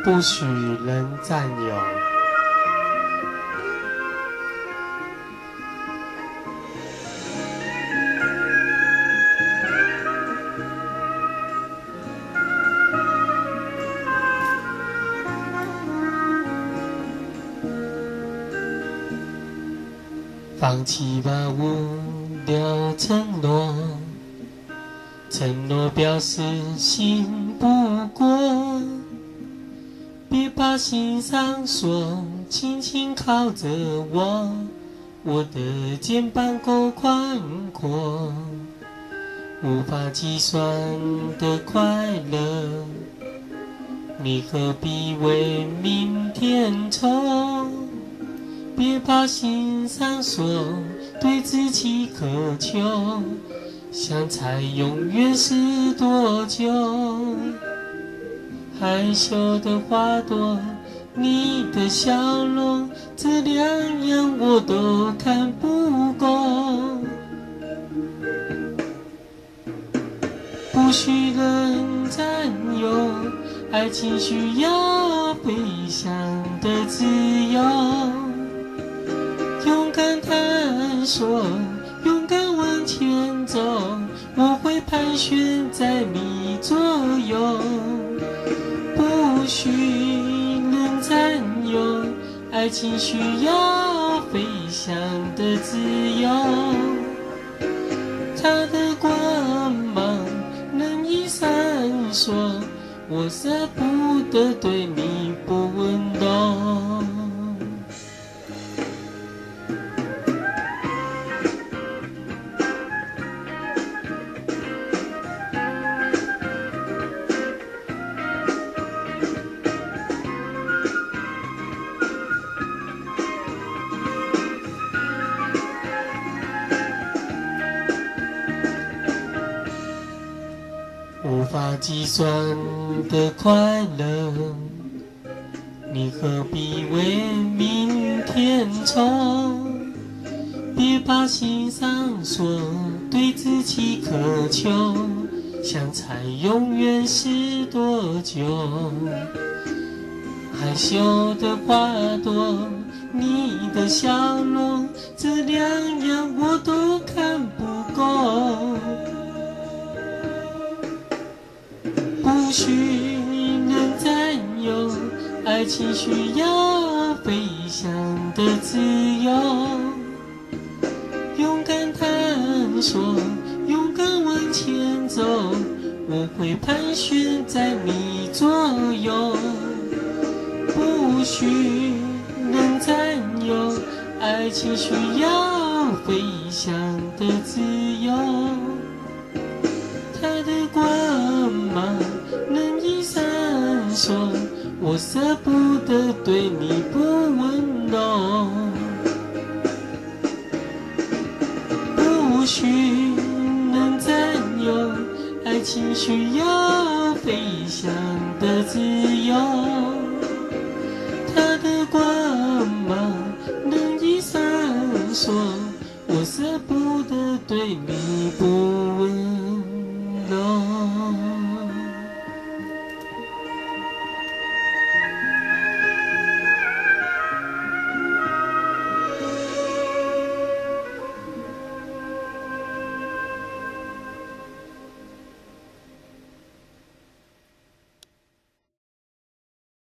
不许人占有。放弃吧无聊承诺，承诺表示信不过，别把心上锁，轻轻靠着我，我的肩膀够宽阔，无法计算的快乐，你何必为明天愁？别把心上锁，对自己渴求，相猜永远是多久？害羞的花朵，你的笑容，这两样我都看不够。不许人占有，爱情需要飞翔的自由。勇敢探索，勇敢往前走，我会盘旋在你左右。不许人占有，爱情需要飞翔的自由。它的光芒任意闪烁，我舍不得对你不温柔。无法计算的快乐，你何必为明天愁？别把心上锁，对自己渴求，相猜永远是多久？害羞的花朵，你的笑容，这两样我都看不够。不许人占有，爱情需要飞翔的自由。勇敢探索，勇敢往前走，我会盘旋在你左右。不许人占有，爱情需要飞翔的自由。它的光芒任意闪烁，我舍不得对你不温柔。不许人占有，爱情需要飞翔